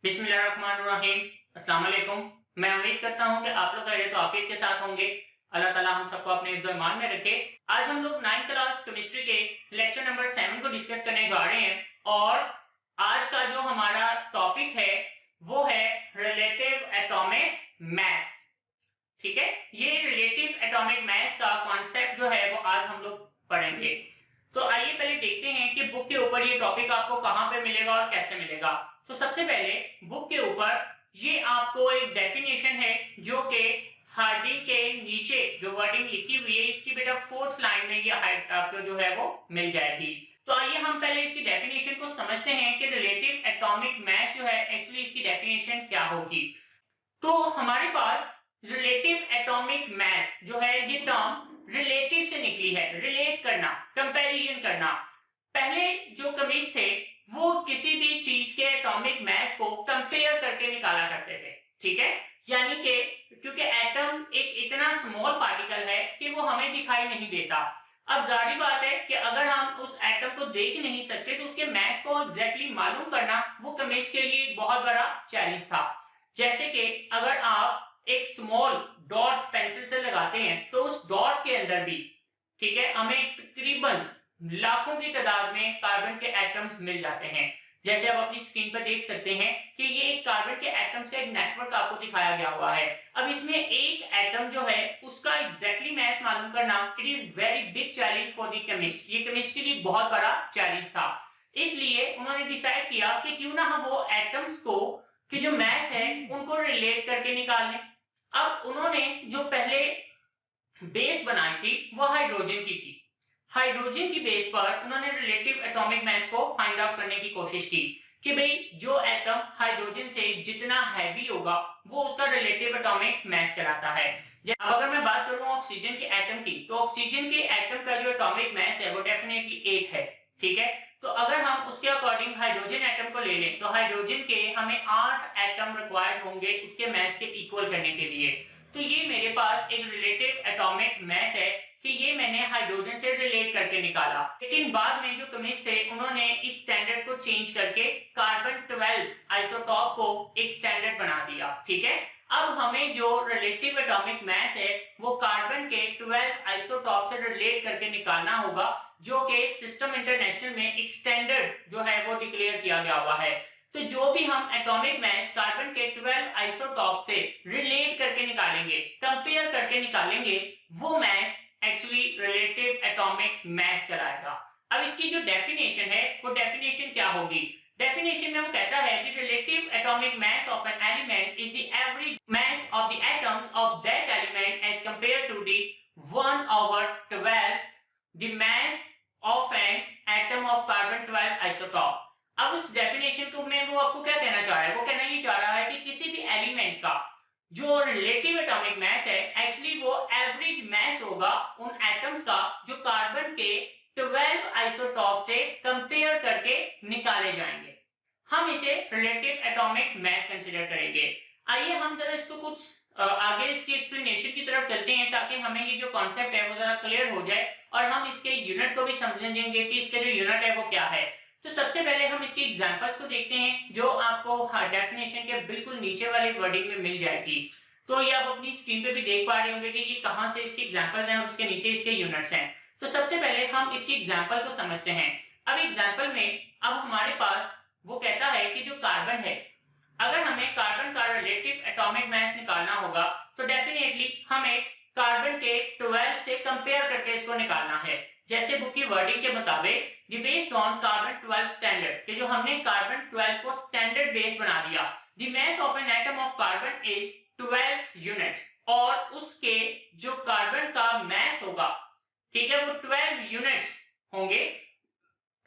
बिस्मिल्लाहिर्रहमानिर्रहीम। अस्सलाम वालेकुम। मैं उम्मीद करता हूं कि आप लोग खैरियत और आफियत के साथ होंगे। अल्लाह ताला हम सबको अपने हिफ्ज़ और ईमान में रखे। आज हम लोग 9th क्लास केमिस्ट्री के लेक्चर नंबर 7 को डिस्कस करने जा रहे हैं और आज का जो हमारा टॉपिक है वो है रिलेटिव एटॉमिक मास। ठीक है, ये रिलेटिव एटॉमिक मास का कॉन्सेप्ट जो है वो आज हम लोग पढ़ेंगे। तो आइए पहले देखते हैं कि बुक के ऊपर ये टॉपिक आपको कहां पे मिलेगा और कैसे मिलेगा। तो सबसे पहले बुक के ऊपर ये आपको एक डेफिनेशन है जो कि हेडिंग के नीचे जो वर्डिंग लिखी हुई है इसकी बेटा 4th लाइन में ये आपको जो है वो मिल जाएगी। तो आइए हम पहले इसकी डेफिनेशन को समझते हैं कि रिलेटिव एटॉमिक मास जो है एक्चुअली इसकी डेफिनेशन क्या होगी। तो हमारे पास रिलेटिव एटॉमिक मास जो है ये टर्म रिलेटिव से निकली है, रिलेट करना, कंपैरिजन करना। पहले जो केमिस्ट थे वो किसी भी चीज के एटॉमिक मास को कंपेयर करके निकाला करते थे। ठीक है, यानी कि क्योंकि एटम एक इतना स्मॉल पार्टिकल है कि वो हमें दिखाई नहीं देता। अब जाहिर बात है कि अगर हम उस एटम को देख नहीं सकते तो उसके मास को एग्जैक्टली मालूम करना वो केमिस्ट के लिए एक बहुत बड़ा चैलेंज था। जैसे कि अगर आप एक स्मॉल डॉट पेंसिल से लगाते हैं तो उस डॉट के अंदर भी, ठीक है, हमें तकरीबन लाखों की तादाद में कार्बन के एटम्स मिल जाते हैं। जैसे आप अपनी स्क्रीन पर देख सकते हैं कि ये एक कार्बन के एटम्स का एक नेटवर्क आपको दिखाया गया हुआ है। अब इसमें एक एटम जो है उसका एग्जैक्टली मास मालूम करना it is very big challenge for the chemist. ये केमिस्ट के लिए बहुत बड़ा चैलेंज था, इसलिए उन्होंने डिसाइड किया कि क्यों ना हम वो एटम्स को कि जो मास है उनको रिलेट करके निकाल लें। अब उन्होंने जो पहले बेस बनाई थी वो हाइड्रोजन की थी। हाइड्रोजन की बेस पर उन्होंने रिलेटिव एटॉमिक मास को फाइंड आउट करने की कोशिश की कि भाई जो एटम हाइड्रोजन से जितना हैवी होगा वो उसका रिलेटिव एटॉमिक मास कहलाता है। अब अगर मैं बात करूं ऑक्सीजन के एटम की तो ऑक्सीजन के एटम का जो एटॉमिक मास है वो डेफिनेटली 8 है। ठीक है, तो अगर हम उसके अकॉर्डिंग हाइड्रोजन एटम को ले लें तो हाइड्रोजन के हमें 8 एटम रिक्वायर्ड होंगे उसके मास के इक्वल करने के लिए। तो ये मेरे पास एक रिलेटिव एटॉमिक मास है कि ये मैंने हाइड्रोजन से रिलेट करके निकाला। लेकिन बाद में जो केमिस्ट थे उन्होंने इस स्टैंडर्ड को चेंज करके कार्बन 12 आइसोटॉप को एक स्टैंडर्ड बना दिया। ठीक है, अब हमें जो रिलेटिव एटॉमिक मास है वो कार्बन के 12 आइसोटॉप से रिलेट करके निकालना होगा जो कि सिस्टम इंटरनेशनल में एक स्टैंडर्ड जो है वो डिक्लेयर किया गया हुआ है। तो जो भी हम एटॉमिक मास कार्बन के 12 आइसोटॉप से रिलेट करके निकालेंगे, कंपेयर करके निकालेंगे, वो मास एक्चुअली रिलेटिव एटॉमिक मास कहलाएगा। अब इसकी जो डेफिनेशन है वो डेफिनेशन क्या होगी? डेफिनेशन में वो कहता है कि relative atomic mass of an element is the average mass of the atoms of that element as compared to the 1/12 the mass of an atom of carbon 12 isotope. अब उस डेफिनेशन को में वो आपको क्या कहना चाह रहा है? वो कहना ये चाह रहा है कि किसी भी एलिमेंट का जो रिलेटिव एटॉमिक मास है एक्चुअली वो एवरेज मास होगा उन एटम्स का जो कार्बन के 12 आइसोटॉप से कंपेयर करके निकाले जाएंगे। हम इसे रिलेटिव एटॉमिक मास कंसीडर करेंगे। आइए हम जरा इसको कुछ आगे इसकी एक्सप्लेनेशन की तरफ चलते हैं ताकि हमें ये जो कॉन्सेप्ट है वो जरा क्लियर हो जाए और हम इसके यूनिट को भी समझेंगे कि इसके जो यूनिट है वो क्या है। तो सबसे पहले हम इसके एग्जांपल्स को देखते हैं जो आपको डेफिनेशन के बिल्कुल नीचे वाले वर्डिंग में मिल जाएगी। तो ये आप अपनी स्क्रीन पे भी देख पा रहे होंगे कि ये कहां से इसके एग्जांपल्स हैं और उसके नीचे इसके यूनिट्स हैं। तो सबसे पहले हम इसकी एग्जांपल को समझते हैं। अब एग्जांपल में अब हमारे पास वो कहता है कि जो कार्बन है, अगर हमें कार्बन का रिलेटिव एटॉमिक मास निकालना होगा तो डेफिनेटली हमें कार्बन के 12 से कंपेयर करके इसको निकालना है। जैसे बुक की वर्डिंग के मुताबिक बेस्ड ऑन कार्बन 12 स्टैंडर्ड कि जो हमने कार्बन 12 को स्टैंडर्ड बेस बना दिया, the mass of an atom of carbon is 12 units और उसके जो कार्बन का मास होगा, ठीक है, वो 12 यूनिट्स होंगे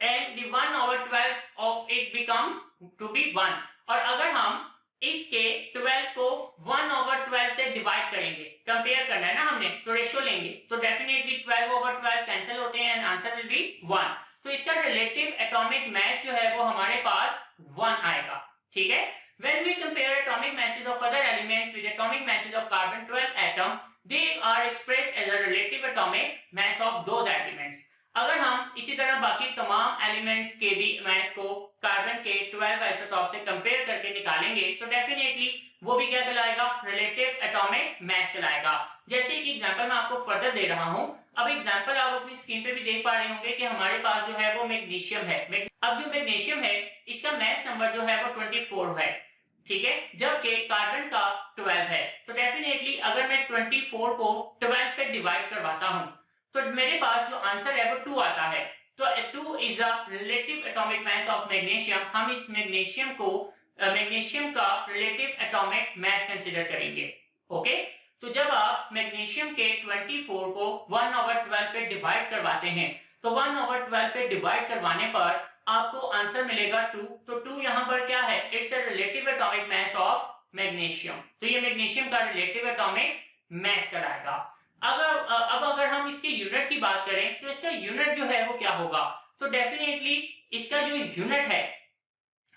and the 1/12 of it becomes to be 1। और अगर हम इसके 12 को 1/12 से डिवाइड करेंगे, कंपेयर करना है ना हमने, तो रेशियो लेंगे तो डेफिनेटली 12/12 कैंसिल होते हैं एंड आंसर विल बी 1। तो इसका रिलेटिव एटॉमिक मास जो है वो हमारे पास 1 आएगा। ठीक है, when we compare atomic masses of other elements with atomic masses of carbon 12 atom, they are expressed as a relative atomic mass of those elements। अगर हम इसी तरह बाकी तमाम एलिमेंट्स के भी मास को कार्बन के 12 आइसोटॉप से कंपेयर करके निकालेंगे तो डेफिनेटली वो भी क्या कहलाएगा, रिलेटिव एटॉमिक मास कहलाएगा। जैसे एक एग्जांपल मैं आपको फर्दर दे रहा हूं। अब एग्जांपल आप अपनी स्क्रीन पे भी देख पा रहे होंगे कि हमारे पास जो है वो मैग्नीशियम है। अब जो मैग्नीशियम है इसका मास नंबर जो है वो 24 है, ठीक है, जबकि कार्बन का 12 है। तो डेफिनेटली अगर मैं 24 को 12 पे डिवाइड करवाता हूं तो मेरे पास जो आंसर है वो 2 आता है। तो 2 is a relative atomic mass of magnesium. हम इस मैग्नीशियम को मैग्नीशियम का रिलेटिव एटॉमिक मास कंसीडर करेंगे। ओके, तो जब आप मैग्नीशियम के 24 को 1/12 पे डिवाइड करवाते हैं तो 1/12 पे डिवाइड करवाने पर आपको आंसर मिलेगा 2। तो 2 यहाँ पर क्या है, it's a relative atomic mass of magnesium. तो ये मैग्नीशियम का रिलेटिव एटॉमिक मास कहलाएगा। अब अगर हम इसके यूनिट की बात करें तो इसका यूनिट जो है वो क्या होगा, तो डेफिनेटली इसका जो यूनिट है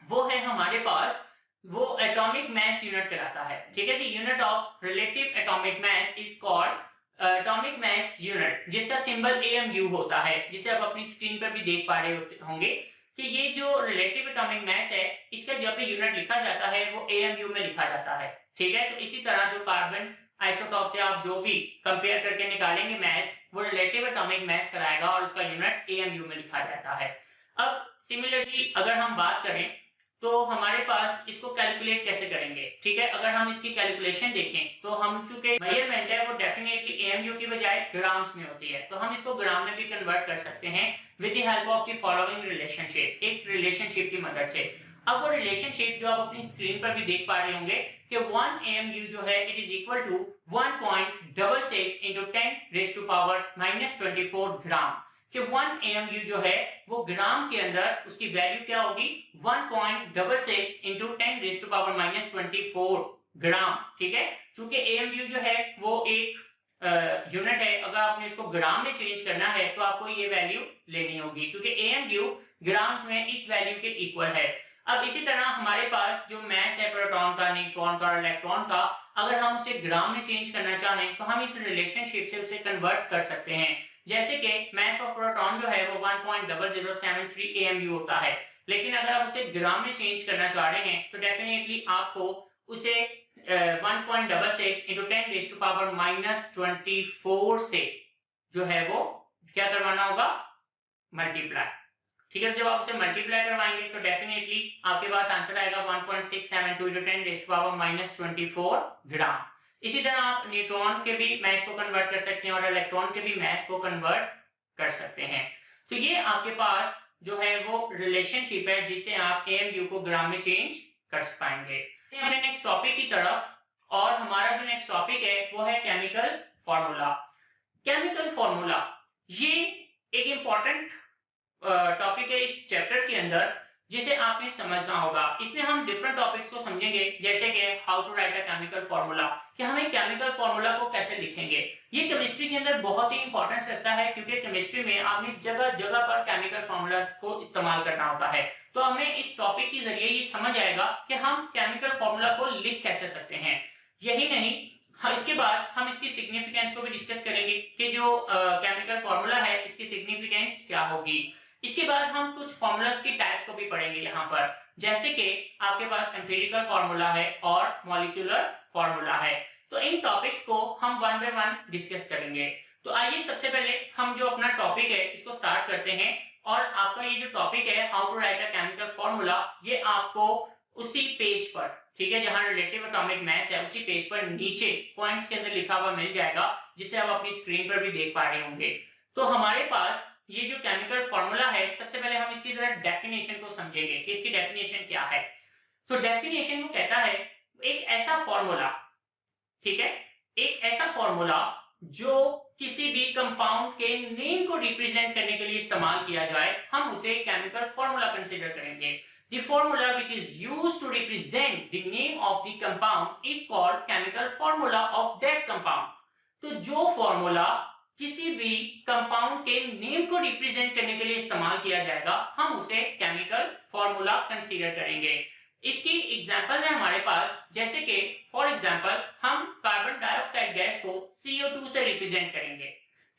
वो है हमारे पास वो एटॉमिक मास यूनिट कहलाता है, ठीक है। The unit of relative atomic mass is called atomic mass unit, जिसका सिंबल AMU होता है, जिसे आप अपनी स्क्रीन पर भी देख पा रहे होंगे कि ये जो रिलेटिव एटॉमिक मास है इसका जब भी यूनिट लिखा जाता है वो AMU में लिखा जाता है, ठीक है। तो इसी तरह जो कार्बन आइसोटॉप से आप जो भी कंपेयर करके निकालेंगे मास वो रिलेटिव एटॉमिक मास कराएगा और उसका यूनिट AMU में लिखा जाता है। अब सिमिलरली अगर हम बात करें तो हमारे पास इसको कैलकुलेट कैसे करेंगे, ठीक है। अगर हम इसकी कैलकुलेशन देखें तो हम चूंकि मेजरमेंट है वो डेफिनेटली AMU की बजाय ग्राम्स में होती है, तो हम इसको ग्राम में भी कन्वर्ट कर सकते हैं with the help of the following relationship, एक रिलेशनशिप की मदद से। अब वो रिलेशनशिप जो आप अपनी स्क्रीन पर भी देख पा रहे होंगे कि 1 AMU जो है it is equal to 1.66 into 10⁻⁻24 gram, कि 1 AMU जो है वो ग्राम के अंदर उसकी वैल्यू क्या होगी 1.66 into 10⁻⁻24 ग्राम, ठीक है। क्योंकि AMU जो है वो एक यूनिट है, अगर आपने इसको ग्राम में चेंज करना है तो आपको ये वैल्यू लेनी होगी क्योंकि AMU ग्राम में इस वैल्यू के इक्वल है। अब इसी तरह हमारे पास जो मास है प्रोटॉन का, न्यूट्रॉन का और इलेक्ट्रॉन का, अगर हम उसे ग्राम में चेंज करना चाहें तो हम इस रिलेशनशिप से उसे कन्वर्ट कर सकते हैं। जैसे कि मास ऑफ प्रोटॉन जो है वो 1.0073 AMU होता है, लेकिन अगर आप उसे ग्राम में चेंज करना चाह रहे हैं तो डेफिनेटली आपको उसे 1.66 into 10⁻⁻24 से जो है वो क्या करवाना होगा, मल्टीप्लाई, ठीक है। जब आप उसे मल्टीप्लाई करवाएंगे तो डेफिनेटली आपके पास आंसर आएगा 1.672 into 10⁻⁻24 ग्राम। इसी तरह आप न्यूट्रॉन के भी मास को कन्वर्ट कर सकते हैं और इलेक्ट्रॉन के भी मास को कन्वर्ट कर सकते हैं। तो ये आपके पास जो है वो रिलेशनशिप है जिससे आप AMU को ग्राम में चेंज कर पाएंगे। हमारे नेक्स्ट टॉपिक की तरफ, और हमारा जो नेक्स्ट टॉपिक है वो है केमिकल फार्मूला। केमिकल फार्मूला ये एक इंपॉर्टेंट टॉपिक है इस चैप्टर के अंदर जिसे आपने समझना होगा। इसमें हम डिफरेंट टॉपिक्स को समझेंगे जैसे कि how to write a chemical formula, कि हमें केमिकल फार्मूला को कैसे लिखेंगे। ये केमिस्ट्री के अंदर बहुत ही इंपॉर्टेंस रखता है क्योंकि केमिस्ट्री में आपने जगह जगह पर केमिकल फार्मूलास को इस्तेमाल करना होता है। तो हमें इस टॉपिक के जरिए ये समझ आएगा कि हम केमिकल फार्मूला को लिख कैसे सकते हैं। यही नहीं, इसके बाद हम इसकी सिग्निफिकेंस को भी डिस्कस करेंगे कि जो केमिकल फार्मूला है इसकी सिग्निफिकेंस क्या होगी। इसके बाद हम कुछ फार्मूलास की टाइप्स को भी पढ़ेंगे यहाँ पर, जैसे कि आपके पास एम्पिरिकल फार्मूला है और मॉलिक्यूलर फार्मूला है। तो इन टॉपिक्स को हम वन बाय वन डिस्कस करेंगे। तो आइए सबसे पहले हम जो अपना टॉपिक है इसको स्टार्ट करते हैं। और आपका ये जो टॉपिक है how to write a chemical formula, ये आपको उसी पेज पर, ठीक है, जहां रिलेटिव एटॉमिक मास है उसी पेज पर नीचे पॉइंट्स के अंदर लिखा हुआ मिल जाएगा, जिसे आप अपनी स्क्रीन पर भी देख पा रहे होंगे। तो हमारे पास ये जो केमिकल फार्मूला है, सबसे पहले हम इसकी जरा डेफिनेशन को समझेंगे कि इसकी डेफिनेशन क्या है। तो डेफिनेशन वो कहता है एक ऐसा फार्मूला, ठीक है, एक ऐसा फार्मूला जो किसी भी कंपाउंड के नेम को रिप्रेजेंट करने के लिए इस्तेमाल किया जाए, हम उसे केमिकल फार्मूला कंसीडर करेंगे। The formula which is used to represent the name of the compound is called chemical formula of that compound. तो जो फॉर्मूला किसी भी कंपाउंड के नेम को रिप्रेजेंट करने के लिए इस्तेमाल किया जाएगा, हम उसे केमिकल फार्मूला कंसीडर करेंगे। इसकी एग्जांपल है हमारे पास, जैसे कि फॉर एग्जांपल हम कार्बन डाइऑक्साइड गैस को CO2 से रिप्रेजेंट करेंगे।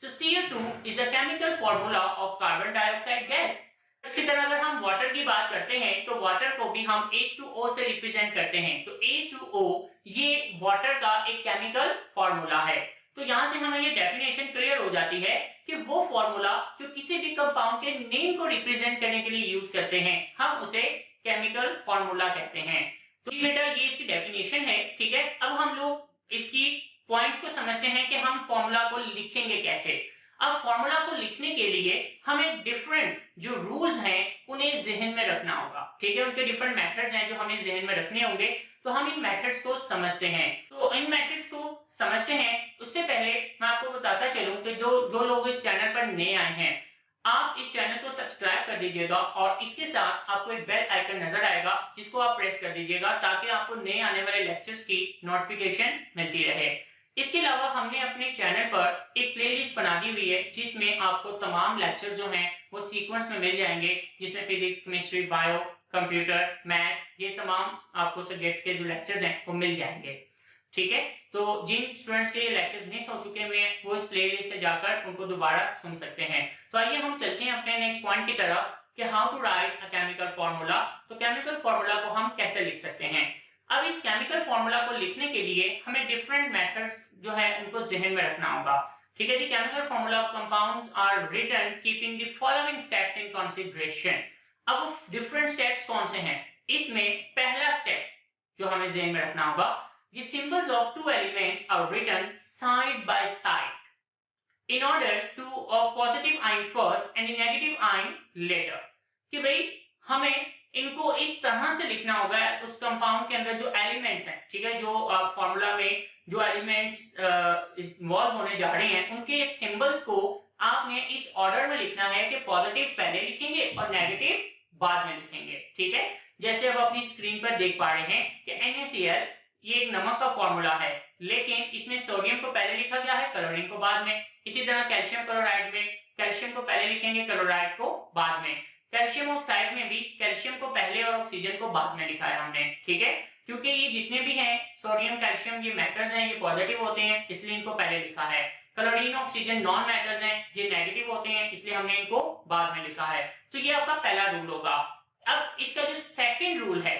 तो CO2 H2 is the chemical formula of carbon dioxide gas. इसी तरह अगर हम वाटर की बात करते हैं तो वाटर को भी हम H2O से रिप्रेजेंट करते हैं। तो H2O ये वाटर का एक केमिकल फॉर्मूला है। तो यहाँ से हमें ये डेफिनेशन क्लियर हो जाती है कि वो फॉर्मूला जो किसी भी कंपाउंड के नेम को रिप्रेजेंट करने के लिए यूज करते हैं हम उसे केमिकल फॉर्मूला कहते हैं। तो बेटा ये इसकी डेफिनेशन है, ठीक है। अब हम लोग इसकी पॉइंट्स को समझते हैं कि हम फॉर्मूला को लिखेंगे कैसे। अब फॉर्मूला को लिखने के लिए हमें डिफरेंट जो रूल्स हैं उन्हें जहन में रखना होगा, ठीक है। उनके डिफरेंट मेथड्स हैं जो हमें जहन में रखने होंगे। तो हम इन मेथड्स को समझते हैं। तो इन मेथड्स को समझते हैं उससे पहले मैं आपको बताता चलूं कि जो लोग इस चैनल पर नए आए हैं आप इस चैनल को सब्सक्राइब कर दीजिएगा और इसके साथ आपको एक बेल आइकन नजर आएगा जिसको आप प्रेस कर दीजिएगा ताकि आपको नए आने वाले लेक्चर्स की नोटिफिकेशन मिलती रहे। इसके अलावा हमने अपने चैनल पर एक प्लेलिस्ट बना दी हुई है जिसमें आपको तमाम लेक्चर जो हैं वो सीक्वेंस में मिल जाएंगे, जिसमें physics, chemistry, bio, computer, maths, ये तमाम आपको सब्जेक्ट्स के जो लेक्चर्स हैं वो मिल जाएंगे, ठीक है। तो जिन स्टूडेंट्स के ये लेक्चर्स मिस हो चुके हुए हैं वो इस प्लेलिस्ट से जाकर उनको दोबारा सुन सकते हैं। तो आइए हम चलते हैं अपने नेक्स्ट पॉइंट की तरफ कि how to write a chemical formula. तो केमिकल फॉर्मूला को हम कैसे लिख सकते हैं। अब इस केमिकल फॉर्मूला को लिखने के लिए हमें डिफरेंट मेथड्स जो है उनको जहन में रखना होगा, ठीक है। The chemical formula of compounds are written keeping the following steps in consideration. अब वो डिफरेंट स्टेप्स कौन से हैं। इसमें पहला स्टेप जो हमें जहन में रखना होगा, the symbols of two elements are written side by side in order to of positive ion first and the negative ion later। कि भाई हमें इनको इस तरह से लिखना होगा उस कंपाउंड के अंदर जो एलिमेंट्स हैं, ठीक है, जो फॉर्मूला में जो एलिमेंट्स इन्वॉल्व होने जा रहे हैं उनके सिंबल्स को आपने इस ऑर्डर में लिखना है कि पॉजिटिव पहले लिखेंगे और नेगेटिव बाद में लिखेंगे, ठीक है। जैसे अब अपनी स्क्रीन पर देख पा रहे हैं कि NaCl ये एक नमक का फॉर्मूला है, लेकिन इसमें सोडियम को पहले लिखा गया है, क्लोरीन को बाद में। इसी तरह कैल्शियम क्लोराइड में कैल्शियम को पहले लिखेंगे, क्लोराइड को बाद में। कैल्शियम ऑक्साइड में भी कैल्शियम को पहले और ऑक्सीजन को बाद में लिखा है हमने, ठीक है। क्योंकि ये जितने भी हैं सोडियम, कैल्शियम, ये मेटल्स हैं, ये पॉजिटिव होते हैं इसलिए इनको पहले लिखा है। क्लोरीन, ऑक्सीजन नॉन मेटल्स हैं, ये नेगेटिव होते हैं इसलिए हमने इनको बाद में लिखा है। तो ये आपका पहला रूल होगा। अब इसका जो सेकंड रूल है,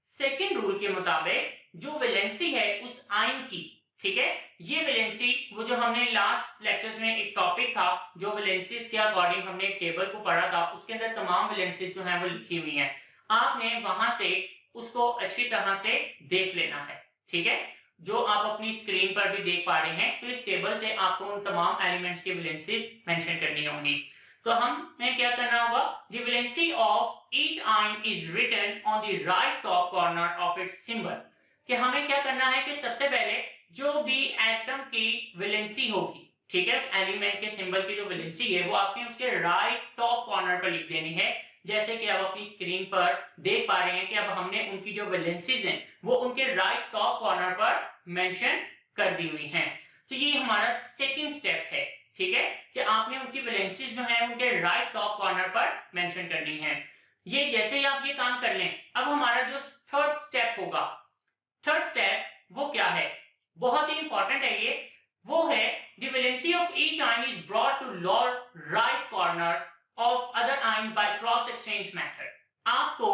सेकंड रूल के मुताबिक जो वैलेंसी है उस आयन की, ठीक है, ये वैलेंसी वो जो हमने लास्ट लेक्चर्स में एक टॉपिक था जो वैलेंसीज के अकॉर्डिंग हमने एक टेबल को पढ़ा था, उसके अंदर तमाम वैलेंसीज जो हैं वो लिखी हुई हैं। आपने वहां से उसको अच्छी तरह से देख लेना है, ठीक है, जो आप अपनी स्क्रीन पर भी देख पा रहे हैं। तो इस टेबल से आपको उन तमाम एलिमेंट्स की वैलेंसीज मेंशन करनी होंगी। तो हमें क्या करना होगा, the valency of each ion is written on the right top corner of its symbol. कि हमें क्या करना है कि सबसे पहले जो भी एटम की वैलेंसी होगी, ठीक है, उस एलिमेंट के सिंबल की जो वैलेंसी है वो आपने उसके राइट टॉप कॉर्नर पर लिख देनी है। जैसे कि आप अपनी स्क्रीन पर देख पा रहे हैं कि अब हमने उनकी जो वैलेंसीज हैं वो उनके राइट टॉप कॉर्नर पर मेंशन कर दी हुई हैं। तो ये हमारा सेकंड स्टेप है, ठीक है, कि आपने उनकी वैलेंसीज जो है उनके राइट टॉप कॉर्नर पर मेंशन करनी है। ये जैसे ही आप ये काम कर लें, अब हमारा जो थर्ड स्टेप होगा, थर्ड स्टेप वो क्या है, बहुत ही इंपॉर्टेंट है ये, वो है the valency of each ion is brought to lower right corner of other ion by cross exchange method। आपको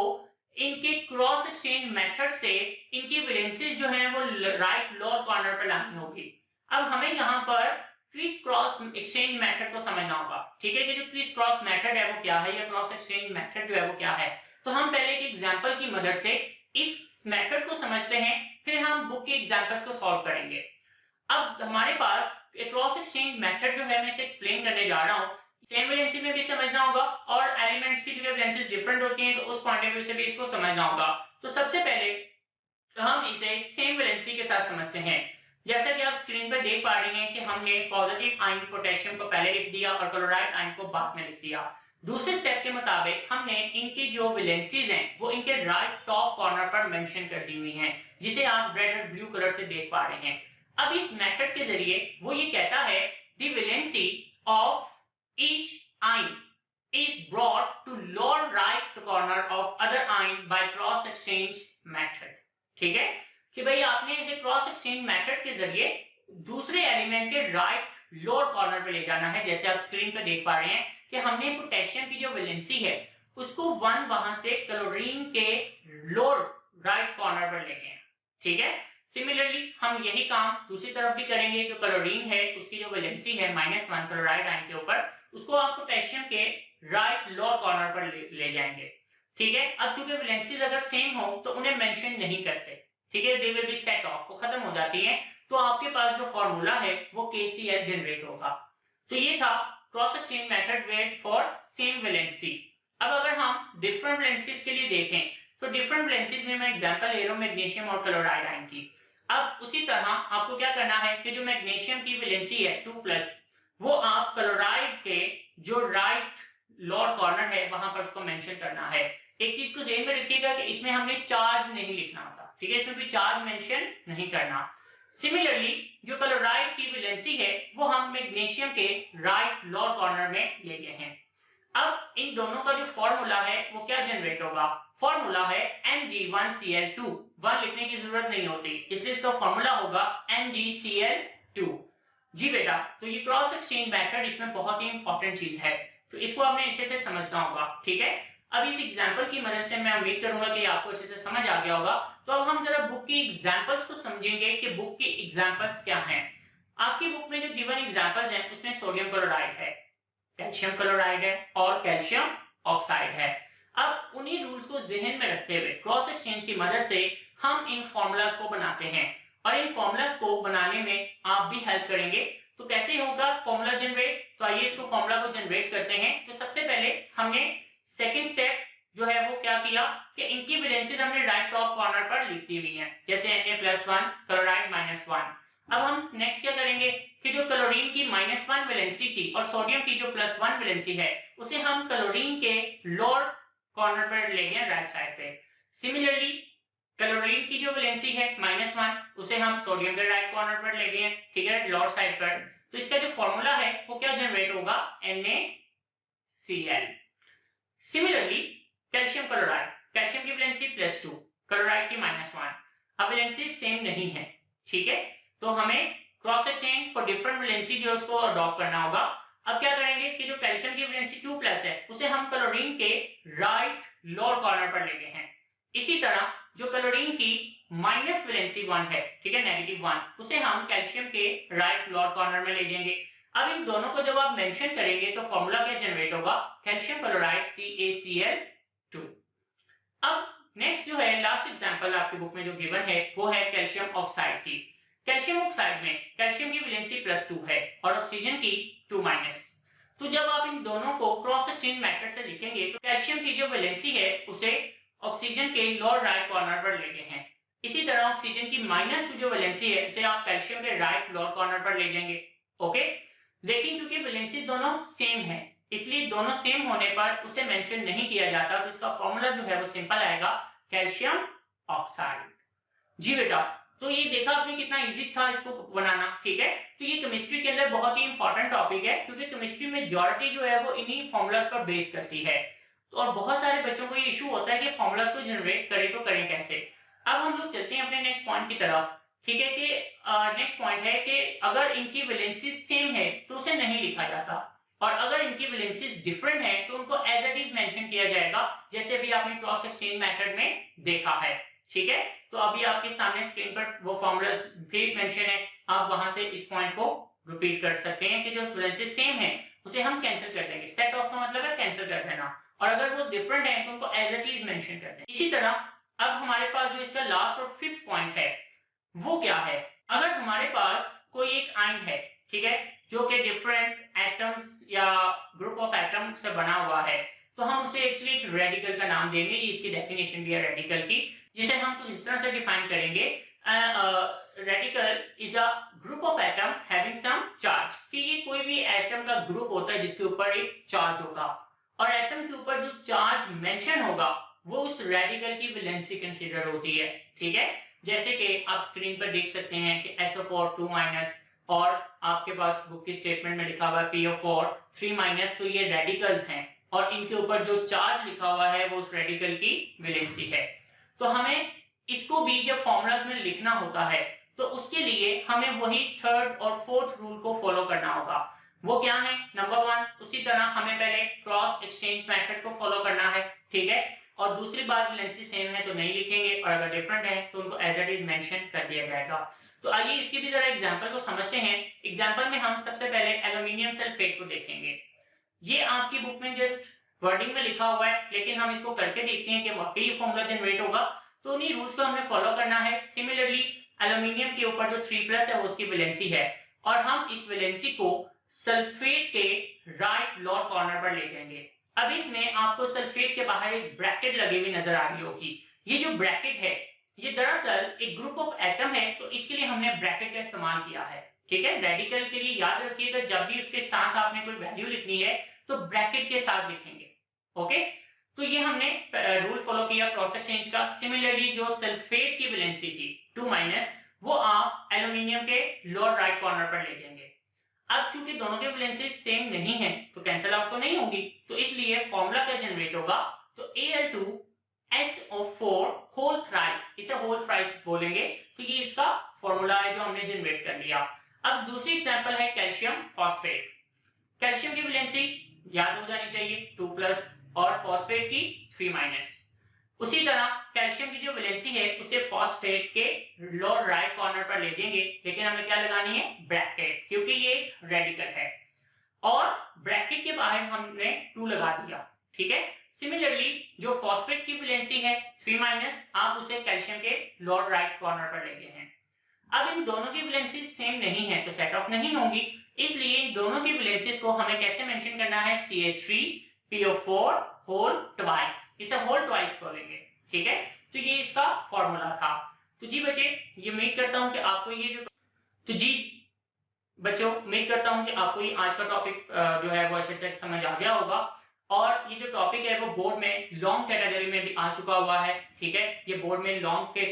इनके क्रॉस एक्सचेंज मेथड से इनकी वैलेंसीज जो है वो राइट लोअर कॉर्नर पर लानी होगी। अब हमें यहाँ पर क्रिस क्रॉस एक्सचेंज मेथड को समझना होगा, ठीक है, कि जो क्रिस क्रॉस मेथड है वो क्या है या क्रॉस एक्सचेंज मेथड जो है वो क्या है। तो हम पहले एक एग्जांपल की मदद से इस मेथड को समझते हैं, फिर हम बुक के एग्जांपल्स को सॉल्व करेंगे। अब हमारे पास क्रॉस एक्सचेंज मेथड जो है मैं इसे एक्सप्लेन करने जा रहा हूं। सेम वैलेंसी में भी समझना होगा और एलिमेंट्स की जो वैलेंसीज डिफरेंट होती हैं तो उस पॉइंट ऑफ व्यू से भी इसको समझना होगा। तो सबसे पहले हम इसे सेम वैलेंसी के साथ समझते हैं। जैसा कि आप स्क्रीन पर देख पा रहे हैं कि हमने पॉजिटिव आयन पोटेशियम को पहले लिख दिया और क्लोराइड आयन को बाद में लिख दिया। दूसरे स्टेप के मुताबिक हमने इनकी जो वैलेंसीज हैं वो इनके राइट टॉप कॉर्नर पर मेंशन कर दी हुई हैं, जिसे आप रेड और ब्लू कलर से देख पा रहे हैं। अब इस मेथड के जरिए वो ये कहता है the valency of each ion is brought to lower right corner of other ion by cross exchange method. ठीक है, कि भाई आपने इसे क्रॉस एक्सचेंज मेथड के जरिए दूसरे एलिमेंट के राइट लोअर कॉर्नर पे ले जाना है। जैसे आप स्क्रीन पे देख पा रहे हैं कि हमने पोटेशियम की जो वैलेंसी है उसको 1 वहां से क्लोरीन के लोअर राइट कॉर्नर पर लेके हैं, ठीक है। सिमिलरली हम यही काम दूसरी तरफ भी करेंगे। जो क्लोरीन है उसकी जो वैलेंसी है -1 क्लोराइड आयन के ऊपर, उसको आप पोटेशियम के राइट लोअर कॉर्नर पर ले जाएंगे, ठीक है। अब चूंकि वैलेंसीज अगर सेम हो तो उन्हें मेंशन नहीं करते, ठीक है, they will be set of, वो खत्म हो जाती है। तो आपके पास जो फॉर्मूला है वो KCl जनरेट होगा। तो ये था cross exchange method with for same valency. अब अगर हम डिफरेंट वैलेंसीज के लिए देखें तो डिफरेंट वैलेंसीज में मैं एग्जांपल ले रहा हूं मैग्नीशियम और क्लोराइड आयन की। अब उसी तरह आपको क्या करना है कि जो मैग्नीशियम की वैलेंसी है 2+, वो आप क्लोराइड के जो राइट लोअर कॉर्नर है वहां पर उसको मेंशन करना है। एक चीज को ध्यान में रखिएगा कि इसमें हमने चार्ज नहीं लिखना होता, ठीक है, इसमें भी चार्ज मेंशन नहीं करना। सिमिलरली जो क्लोराइड की वैलेंसी है वो हम मैग्नीशियम के राइट लोअर कॉर्नर में ले गए हैं। अब इन दोनों का जो फॉर्मूला है वो क्या जनरेट होगा? फॉर्मूला है Mg1Cl2। 1 लिखने की जरूरत नहीं होती, इसलिए इसका फॉर्मूला होगा MgCl2। जी बेटा, तो ये क्रॉस एक्सचेंज मेथड इसमें बहुत ही इंपॉर्टेंट चीज है, तो इसको आपने अच्छे से समझना होगा, ठीक है। अब इस एग्जांपल की मदद से मैं उम्मीद करूंगा कि आपको अच्छे से समझ आ गया होगा। तो अब हम जरा बुक की एग्जांपल्स को समझेंगे कि बुक की एग्जांपल्स क्या हैं। आपकी बुक में जो गिवन एग्जांपल्स हैं उसमें सोडियम क्लोराइड है, कैल्शियम क्लोराइड है और कैल्शियम ऑक्साइड है। अब उन्हीं रूल्स को जहन में रखते हुए क्रॉस एक्सचेंज की मदद से हम इन फॉर्मूलाज को बनाते हैं और इन फॉर्मूलाज को बनाने में आप भी हेल्प करेंगे। तो कैसे होगा फॉर्मूला जनरेट? तो आइए इसको फॉर्मूला को जनरेट करते हैं। तो सबसे पहले हमने सेकंड स्टेप जो है वो क्या किया कि इनकी वैलेंसीज हमने राइट टॉप कॉर्नर पर लिख दी हुई है, जैसे Na+1 क्लोराइड -1। अब हम नेक्स्ट क्या करेंगे कि जो क्लोरीन की -1 वैलेंसी थी और सोडियम की जो +1 वैलेंसी है उसे हम क्लोरीन के लोअर कॉर्नर पर ले गए राइट साइड पे। सिमिलरली क्लोरीन की जो वैलेंसी है -1 उसे हम सोडियम के राइट कॉर्नर पर ले गए, ठीक है, लोअर साइड पर। तो इसका जो फॉर्मूला है वो क्या जनरेट होगा? NaCl। Similarly calcium chloride, calcium की वैलेंसी +2, क्लोराइड की -1। अब वैलेंसी सेम नहीं है, ठीक है, तो हमें cross exchange for different valency जो उसको अडॉप्ट करना होगा। अब क्या करेंगे कि जो कैल्शियम की वैलेंसी 2+ है उसे हम क्लोरीन के राइट लोअर कॉर्नर पर ले गए हैं। इसी तरह जो क्लोरीन की माइनस वैलेंसी 1 है, ठीक है, -1, उसे हम कैल्शियम के राइट लोअर कॉर्नर में ले जाएंगे। अब इन दोनों को जब आप मेंशन करेंगे तो फॉर्मूला क्या जनरेट होगा? Calcium chloride CaCl2। अब नेक्स्ट जो है लास्ट एग्जांपल आपकी बुक में जो गिवन है वो है कैल्शियम ऑक्साइड की। कैल्शियम ऑक्साइड में कैल्शियम की वैलेंसी +2 है और ऑक्सीजन की 2-। तो जब आप इन दोनों को क्रॉस एक्सचेंज मेथड से लिखेंगे तो कैल्शियम की जो वैलेंसी है उसे ऑक्सीजन के लोअर राइट कॉर्नर पर ले गए हैं। इसी तरह ऑक्सीजन की -2 जो वैलेंसी है उसे आप कैल्शियम के राइट लोअर कॉर्नर पर ले जाएंगे, ओके। लेकिन चूंकि वैलेंसी दोनों सेम है इसलिए दोनों सेम होने पर उसे मेंशन नहीं किया जाता, तो इसका फॉर्मूला जो है वो सिंपल आएगा, कैल्शियम ऑक्साइड। जी बेटा, तो ये देखा आपने कितना इजी था इसको बनाना, ठीक है। तो ये केमिस्ट्री के अंदर बहुत ही इंपॉर्टेंट टॉपिक है क्योंकि केमिस्ट्री में मेजॉरिटी जो है वो इन्हीं फॉर्मूलाज पर बेस करती है। तो और बहुत सारे बच्चों को ये इशू होता है कि फॉर्मूलाज को जनरेट करें तो करें कैसे। अब हम लोग चलते हैं अपने नेक्स्ट पॉइंट की तरफ, ठीक है, कि नेक्स्ट पॉइंट है कि अगर इनकी वैलेंसी सेम है तो उसे नहीं लिखा जाता और अगर इनकी वैलेंसीज डिफरेंट है तो उनको एज इट इज मेंशन किया जाएगा, जैसे अभी आपने क्रॉस एक्सचेंज मेथड में देखा है, ठीक है। तो अभी आपके सामने स्क्रीन पर वो फॉर्मूलाज भी मेंशन है, आप वहां से इस पॉइंट को रिपीट कर सकते हैं कि जो वैलेंसी सेम है उसे हम कैंसिल कर देंगे। सेट ऑफ का मतलब है कैंसिल कर देना, और अगर वो डिफरेंट है तो उनको एज इट इज मेंशन कर दें। इसी तरह अब हमारे पास जो इसका लास्ट और 5th पॉइंट है वो क्या है? अगर हमारे पास कोई एक आयन है, ठीक है, जो कि डिफरेंट एटम्स या ग्रुप ऑफ एटम से बना हुआ है, तो हम उसे एक्चुअली एक रेडिकल का नाम देंगे। ये इसकी डेफिनेशन भी है रेडिकल की, जिसे हम कुछ इस तरह से डिफाइन करेंगे, radical is a group of atom having some charge, कि ये कोई भी एटम का ग्रुप होता है जिसके ऊपर एक चार्ज होगा और एटम के ऊपर जो चार्ज मेंशन होगा वो उस रेडिकल की वैलेंसी कंसीडर होती है, ठीक है। जैसे कि आप स्क्रीन पर देख सकते हैं कि SO4 2- और आपके पास बुक की स्टेटमेंट में लिखा हुआ है PO4 3-, तो ये रेडिकल्स हैं और इनके ऊपर जो चार्ज लिखा हुआ है वो उस रेडिकल की वैलेंसी है। तो हमें इसको भी जब फॉर्मूलाज में लिखना होता है तो उसके लिए हमें वही थर्ड और फोर्थ रूल को फॉलो करना होगा। वो क्या है? नंबर 1, उसी तरह हमें पहले क्रॉस एक्सचेंज मेथड को फॉलो करना है, ठीक है। और दूसरी बात, वैलेंसी सेम है तो नहीं लिखेंगे, और अगर डिफरेंट है तो उनको एज इट इज मेंशन कर दिया जाएगा। तो आइए इसकी भी जरा एग्जांपल को समझते हैं। एग्जांपल में हम सबसे पहले एल्युमिनियम सल्फेट को देखेंगे। ये आपकी बुक में जस्ट वर्डिंग में लिखा हुआ है, लेकिन हम इसको करके देखते हैं कि वाकई ये फॉर्मूला जनरेट होगा। तो उन्हीं रूल्स को हमने फॉलो करना है। सिमिलरली एल्युमिनियम के ऊपर जो 3+ है वो उसकी वैलेंसी है, और हम इस वैलेंसी को सल्फेट के राइट लोअर कॉर्नर पर ले जाएंगे। अब इसमें आपको सल्फेट के बाहर एक ब्रैकेट लगी हुई नजर आ रही होगी। ये जो ब्रैकेट है ये दरअसल एक ग्रुप ऑफ एटम है, तो इसके लिए हमने ब्रैकेट का इस्तेमाल किया है, ठीक है। रेडिकल के लिए याद रखिएगा, जब भी उसके साथ आपने कोई वैल्यू लिखनी है तो ब्रैकेट के साथ लिखेंगे, ओके। तो ये हमने रूल फॉलो किया क्रॉस एक्सचेंज का। सिमिलरली जो सल्फेट की वैलेंसी थी 2- वो आप एल्युमिनियम के लोअर राइट कॉर्नर पर ले जाएंगे। अब चूंकि दोनों के वैलेंसी सेम नहीं है तो कैंसिल आउट तो नहीं होगी, तो इसलिए फॉर्मूला क्या जनरेट होगा? तो Al2SO4 होल थ्राइस, इसे होल थ्राइस बोलेंगे। तो ये इसका फॉर्मूला है जो हमने जनरेट कर लिया। अब दूसरी एग्जांपल है कैल्शियम फॉस्फेट। कैल्शियम की वैलेंसी याद हो जानी चाहिए 2+ और फॉस्फेट की 3-। उसी तरह कैल्शियम की जो वैलेंसी है उसे फॉस्फेट के लोअर राइट कॉर्नर पर ले देंगे, लेकिन हमें क्या लगानी है? ब्रैकेट, क्योंकि ये एक रेडिकल है, और ब्रैकेट के बाहर हमने 2 लगा दिया, ठीक है। सिमिलरली जो फॉस्फेट की वैलेंसी है 3-, आप उसे कैल्शियम के लोअर राइट कॉर्नर पर ले गए हैं। अब इन दोनों की वैलेंसी सेम नहीं है तो सेट ऑफ नहीं होंगी, इसलिए इन दोनों की वैलेंसीज को हमें कैसे मेंशन करना है? Ca3PO4 होल ट्वाइस, इसे होल ट्वाइस बोलेंगे, ठीक है। तो ये इसका फॉर्मूला था। तो जी बच्चे, ये उम्मीद करता हूं कि आपको ये जो उम्मीद करता हूं कि आपको ये आज का टॉपिक जो है वो अच्छे से समझ आ गया होगा। और ये जो टॉपिक है वो बोर्ड में लॉन्ग कैटेगरी में भी आ चुका हुआ है, ठीक है। ये बोर्ड में लॉन्ग के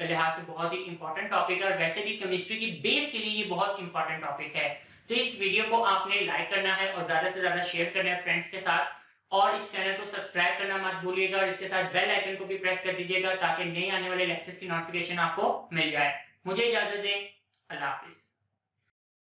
लिहाज से बहुत ही इंपॉर्टेंट टॉपिक है, और वैसे भी केमिस्ट्री की बेस के लिए ये बहुत इंपॉर्टेंट टॉपिक है। तो इस वीडियो को आपने लाइक करना है और ज्यादा से ज्यादा शेयर करना है फ्रेंड्स के साथ, और इस चैनल को सब्सक्राइब करना मत भूलिएगा, और इसके साथ बेल आइकन को भी प्रेस कर दीजिएगा ताकि नए आने वाले लेक्चर्स की नोटिफिकेशन आपको मिल जाए। मुझे इजाजत दें, अल्लाह हाफिज।